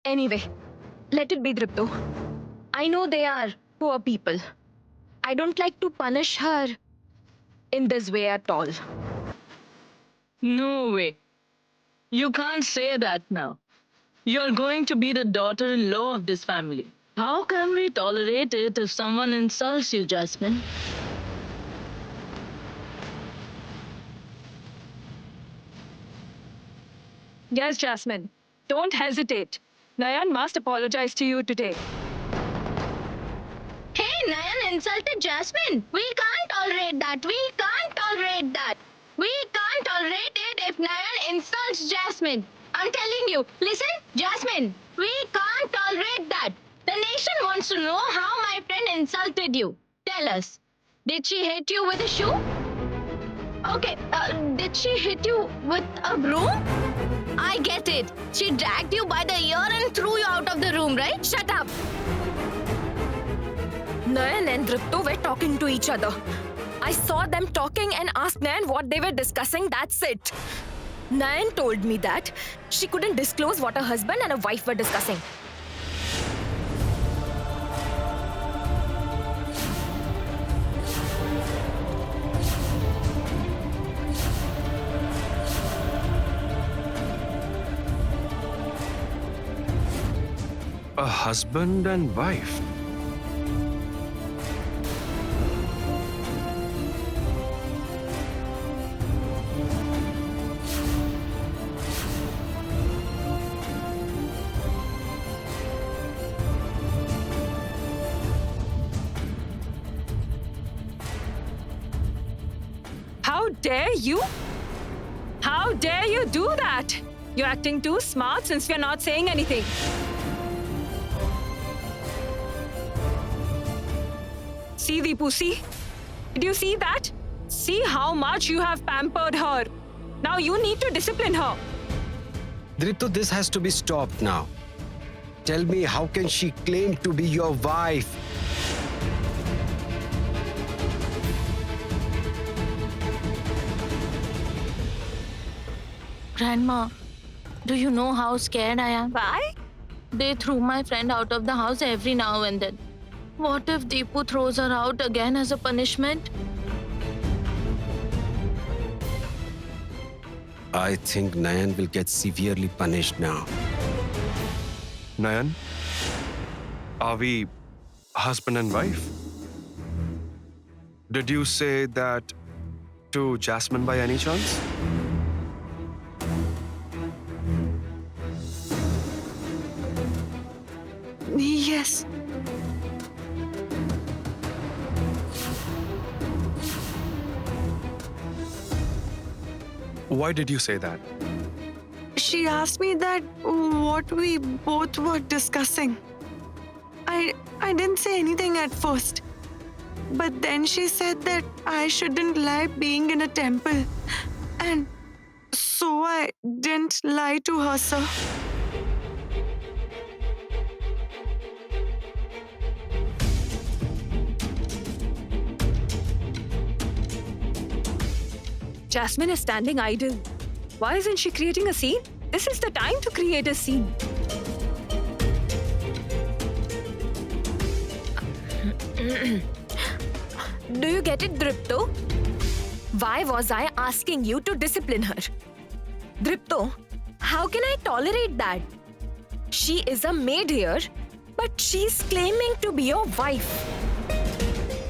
Anyway, let it be, Dripto. I know they are poor people. I don't like to punish her in this way at all. No way. You can't say that now. You're going to be the daughter-in-law of this family. How can we tolerate it if someone insults you, Jasmine? Yes, Jasmine. Don't hesitate. Nayan must apologize to you today. Hey, Nayan insulted Jasmine. We can't tolerate that. We can't tolerate that. We can't tolerate it if Nayan insults Jasmine. I'm telling you. Listen, Jasmine. We can't tolerate that. The nation wants to know how my friend insulted you. Tell us. Did she hit you with a shoe? Okay, did she hit you with a broom? I get it. She dragged you by the ear and threw you out of the room, right? Shut up. Nayan and Dripto were talking to each other. I saw them talking and asked Nayan what they were discussing. That's it. Nayan told me that she couldn't disclose what her husband and her wife were discussing. A husband and wife. How dare you? How dare you do that? You're acting too smart since we're not saying anything. See, Deepu, see? Did you see that? See how much you have pampered her. Now you need to discipline her. Dripto, this has to be stopped now. Tell me, how can she claim to be your wife? Grandma, do you know how scared I am? Why? They threw my friend out of the house every now and then. What if Deepu throws her out again as a punishment? I think Nayan will get severely punished now. Nayan, are we husband and wife? Did you say that to Jasmine by any chance? Yes. Why did you say that? She asked me that what we both were discussing. I didn't say anything at first. But then she said that I shouldn't lie being in a temple. And so I didn't lie to her, sir. Jasmine is standing idle. Why isn't she creating a scene? This is the time to create a scene. Do you get it, Dripto? Why was I asking you to discipline her? Dripto, how can I tolerate that? She is a maid here, but she's claiming to be your wife.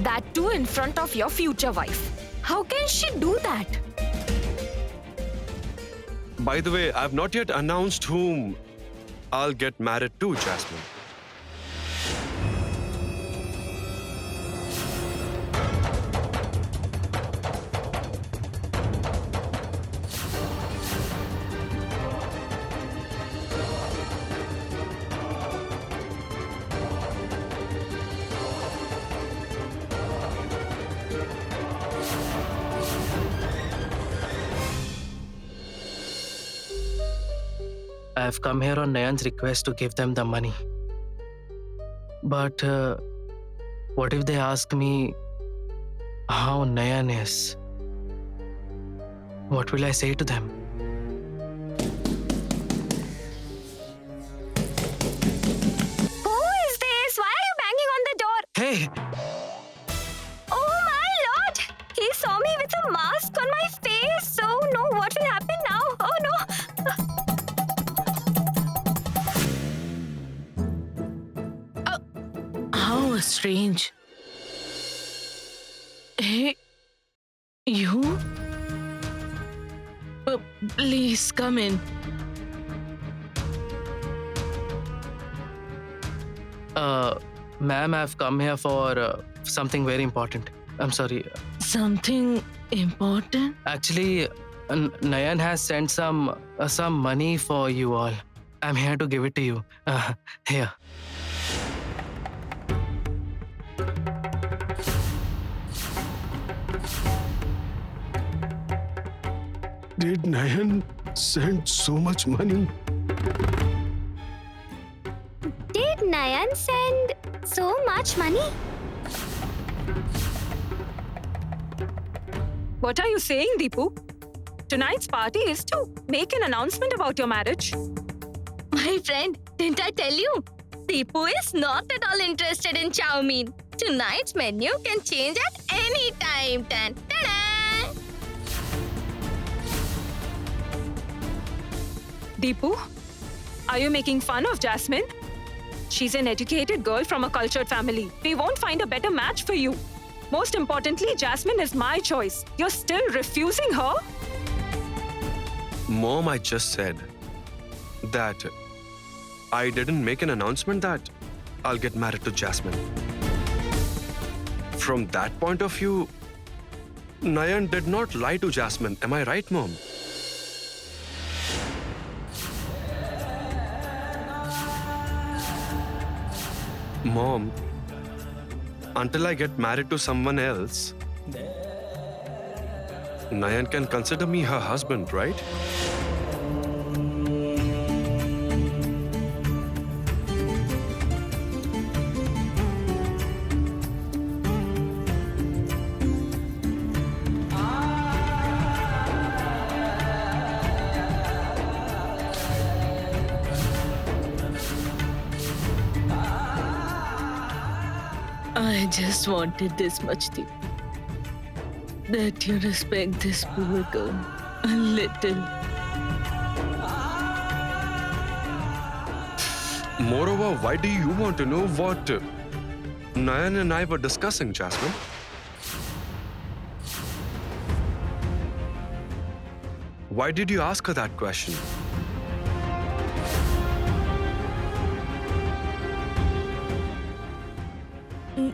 That too in front of your future wife. How can she do that? By the way, I've not yet announced whom I'll get married to, Jasmine. I have come here on Nayan's request to give them the money. But what if they ask me how Nayan is? What will I say to them? face. Oh no, what will happen now? Oh no. How strange. Hey, you? Please come in. Ma'am, I've come here for something very important. I'm sorry. Something important? Actually, Nayan has sent some money for you all. I'm here to give it to you. Here. Did Nayan send so much money? Did Nayan send so much money? What are you saying, Deepu? Tonight's party is to make an announcement about your marriage. My friend, didn't I tell you? Deepu is not at all interested in chow mein. Tonight's menu can change at any time. Tan, ta-da! Deepu, are you making fun of Jasmine? She's an educated girl from a cultured family. We won't find a better match for you. Most importantly, Jasmine is my choice. You're still refusing her? Mom, I just said that I didn't make an announcement that I'll get married to Jasmine. From that point of view, Nayan did not lie to Jasmine. Am I right, Mom? Mom, until I get married to someone else, Nayan can consider me her husband, right? I just wanted this much, Deep. That you respect this poor girl a little. Moreover, why do you want to know what Nayan and I were discussing, Jasmine? Why did you ask her that question?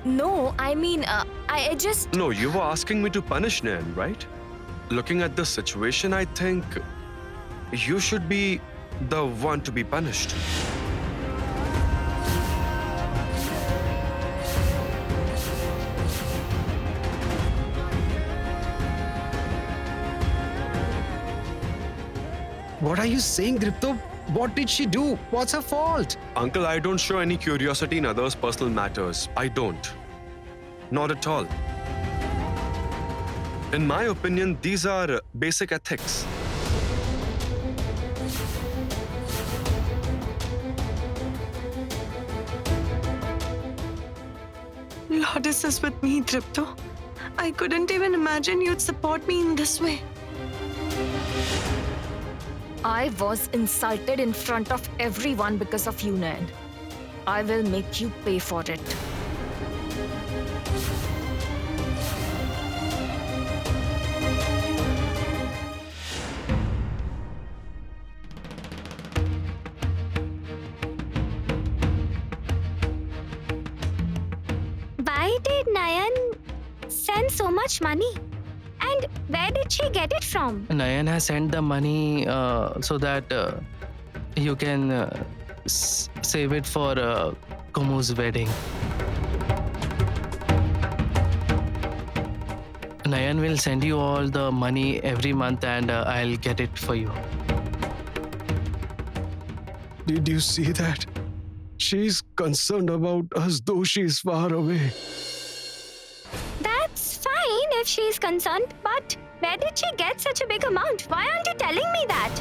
No, I mean, I just... No, you were asking me to punish Nayan, right? Looking at the situation, I think you should be the one to be punished. What are you saying, Dripto? What did she do? What's her fault? Uncle, I don't show any curiosity in others' personal matters. I don't. Not at all. In my opinion, these are basic ethics. Lourdes is with me, Dripto. I couldn't even imagine you'd support me in this way. I was insulted in front of everyone because of you, Nayan. I will make you pay for it. Why did Nayan send so much money? And where did she get it from? Nayan has sent the money so that you can save it for Kumu's wedding. Nayan will send you all the money every month and I'll get it for you. Did you see that? She's concerned about us, though she's far away. That's fine if she's concerned, but where did she get such a big amount? Why aren't you telling me that?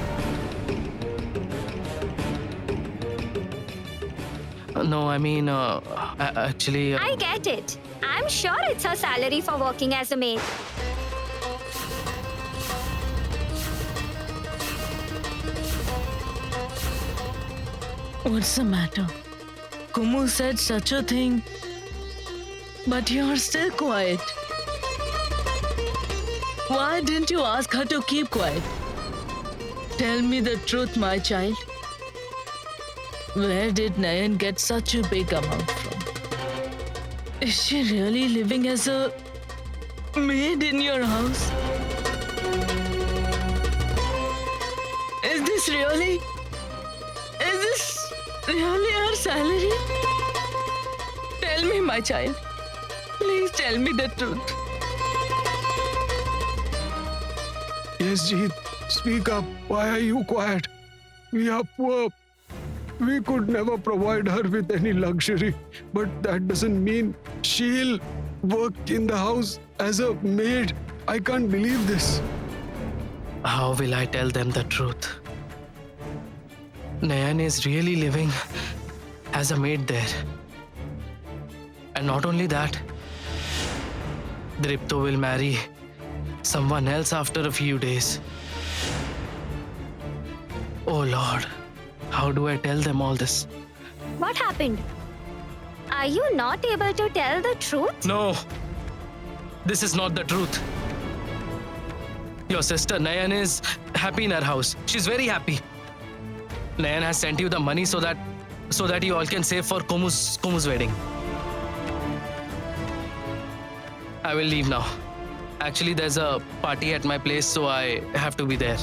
No, I mean, actually... I get it. I'm sure it's her salary for working as a maid. What's the matter? Kumu said such a thing, but you're still quiet. Why didn't you ask her to keep quiet? Tell me the truth, my child. Where did Nayan get such a big amount from? Is she really living as a maid in your house? Is this really her salary? Tell me, my child. Please tell me the truth. Yes, Jeet, speak up. Why are you quiet? We are poor. We could never provide her with any luxury, but that doesn't mean she'll work in the house as a maid. I can't believe this. How will I tell them the truth? Nayan is really living as a maid there. And not only that, Dripto will marry someone else after a few days. Oh Lord, how do I tell them all this? What happened? Are you not able to tell the truth? No, this is not the truth. Your sister Nayan is happy in her house. She's very happy. Nayan has sent you the money so that you all can save for Kumu's wedding. I will leave now. Actually, there's a party at my place, so I have to be there.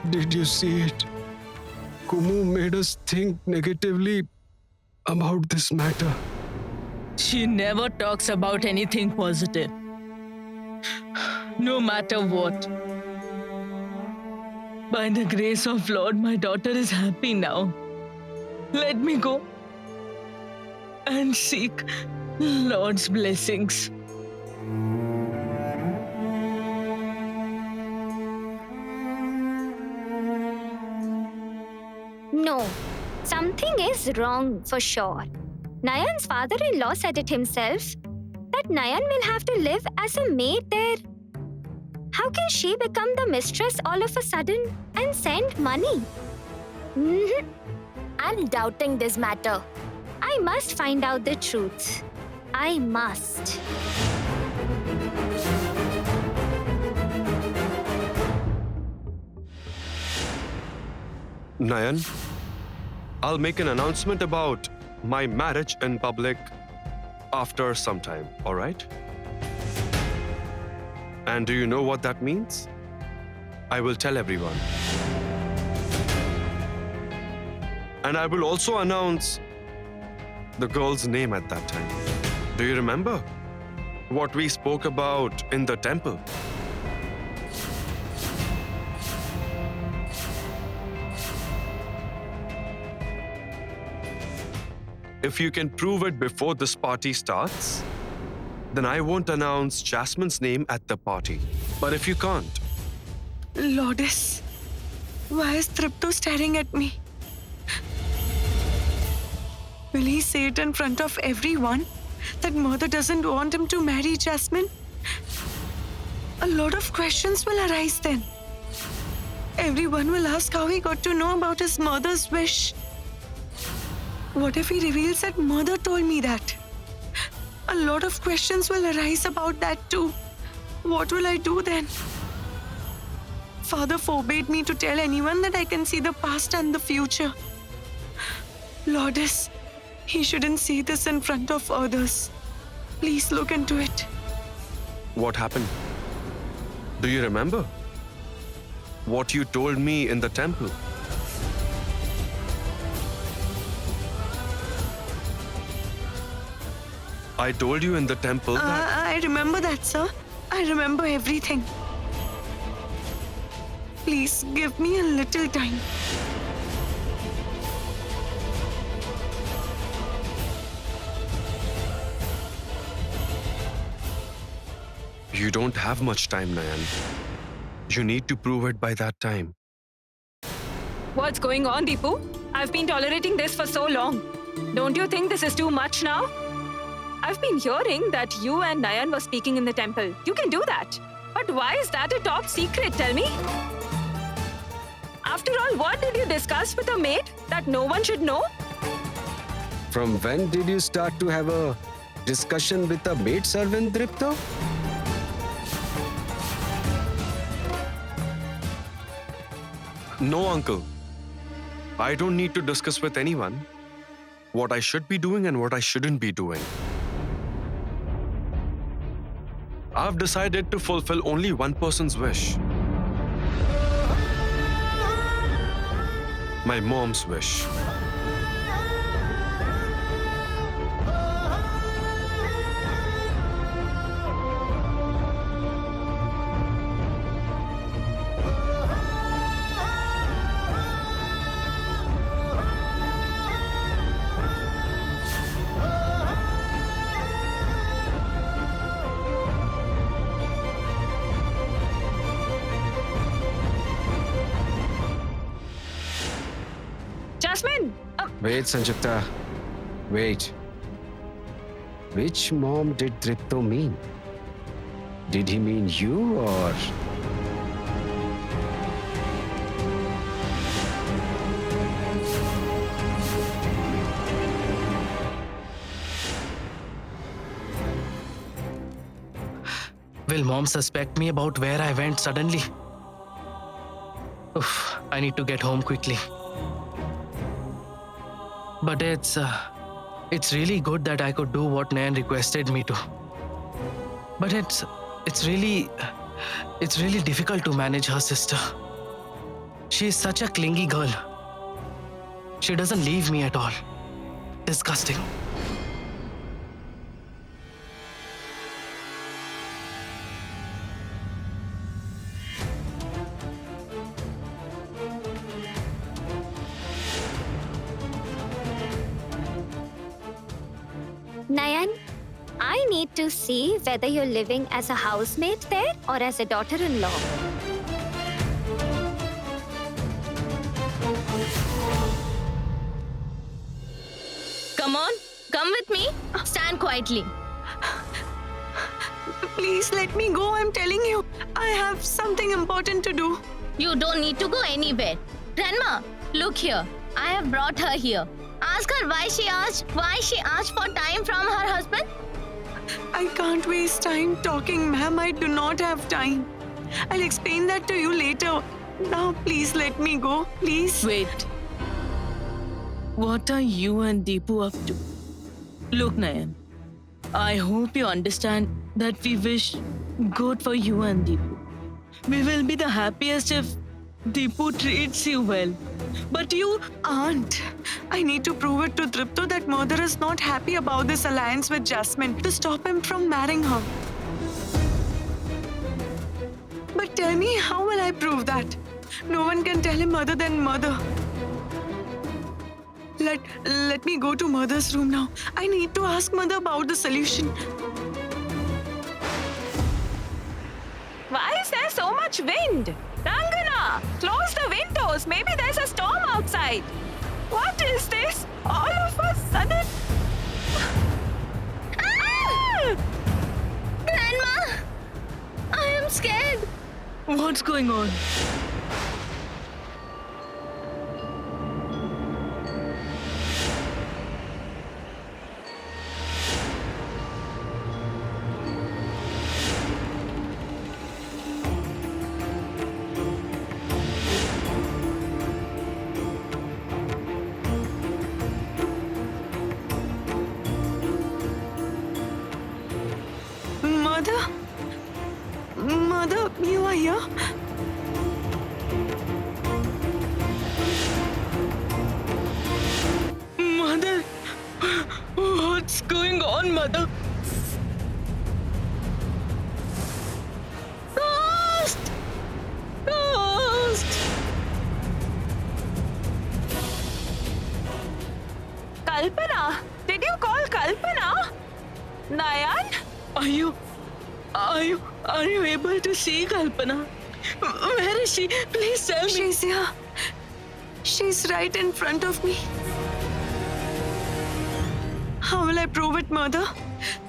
Did you see it? Kumu made us think negatively about this matter. She never talks about anything positive. No matter what. By the grace of Lord, my daughter is happy now. Let me go and seek Lord's blessings. No, something is wrong for sure. Nayan's father-in-law said it himself that Nayan will have to live as a maid there. How can she become the mistress all of a sudden and send money? I'm doubting this matter. I must find out the truth. I must. Nayan, I'll make an announcement about my marriage in public after some time, all right? And do you know what that means? I will tell everyone. And I will also announce the girl's name at that time. Do you remember what we spoke about in the temple? If you can prove it before this party starts, then I won't announce Jasmine's name at the party. But if you can't, Lourdes, why is Dripto staring at me? Will he say it in front of everyone that mother doesn't want him to marry Jasmine? A lot of questions will arise then. Everyone will ask how he got to know about his mother's wish. What if he reveals that mother told me that? A lot of questions will arise about that too. What will I do then? Father forbade me to tell anyone that I can see the past and the future. Lourdes, he shouldn't see this in front of others. Please look into it. what happened? Do you remember what you told me in the temple? I told you in the temple that... I remember that, sir. I remember everything. Please give me a little time. You don't have much time, Nayan. You need to prove it by that time. What's going on, Deepu? I've been tolerating this for so long. Don't you think this is too much now? I've been hearing that you and Nayan were speaking in the temple. You can do that. But why is that a top secret? Tell me. After all, what did you discuss with a maid that no one should know? From when did you start to have a discussion with a maid servant, Dripto? No, uncle. I don't need to discuss with anyone what I should be doing and what I shouldn't be doing. I've decided to fulfill only one person's wish. My mom's wish. Jasmine! Wait, Sanjukta. Wait. Which mom did Dripto mean? Did he mean you or... Will mom suspect me about where I went suddenly? Oof, I need to get home quickly. But it's really good that I could do what Nayan requested me to. But it's really difficult to manage her sister. She is such a clingy girl. She doesn't leave me at all. Disgusting. Nayan, I need to see whether you're living as a housemaid there or as a daughter-in-law. Come on, come with me. Stand quietly. Please let me go. I'm telling you, I have something important to do. You don't need to go anywhere. Grandma, look here. I have brought her here. Ask her why she asked for time from her husband. I can't waste time talking, ma'am. I do not have time. I'll explain that to you later. Now, please let me go. Please. Wait. What are you and Deepu up to? Look, Nayan, I hope you understand that we wish good for you and Deepu. We will be the happiest if Deepu treats you well. But you... Aunt, I need to prove it to Dripto that mother is not happy about this alliance with Jasmine to stop him from marrying her. But tell me, how will I prove that? No one can tell him other than mother. Let me go to mother's room now. I need to ask mother about the solution. Why is there so much wind? Rangana, close the windows. Maybe there's a storm outside. What is this? All of a sudden... Ah! Grandma! I am scared. What's going on? Mother, you are here? Mother, what's going on, Mother? Ghost! Ghost! Kalpana? Did you call Kalpana? Nayan? Are you able to see Kalpana? Where is she? Please tell me. She's here. She's right in front of me. How will I prove it, Mother?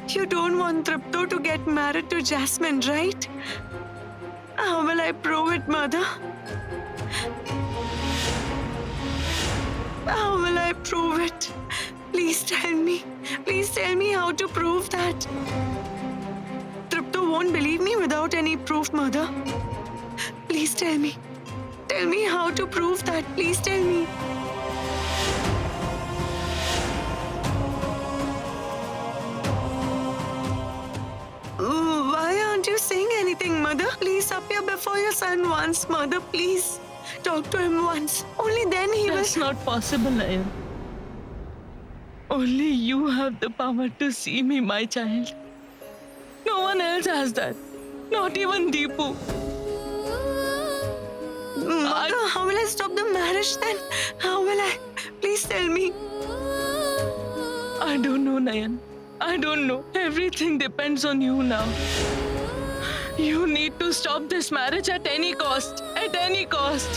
You don't want Dripto to get married to Jasmine, right? How will I prove it, Mother? How will I prove it? Please tell me. Please tell me how to prove that. Tripta won't believe me without any proof, Mother. Please tell me. Tell me how to prove that. Please tell me. Why aren't you saying anything, Mother? Please appear before your son once, Mother. Please. Talk to him once. Only then he will. That's not possible, Nayan. Only you have the power to see me, my child. No one else has that. Not even Deepu. Mother, how will I stop the marriage then? How will I? Please tell me. I don't know, Nayan. I don't know. Everything depends on you now. You need to stop this marriage at any cost. At any cost.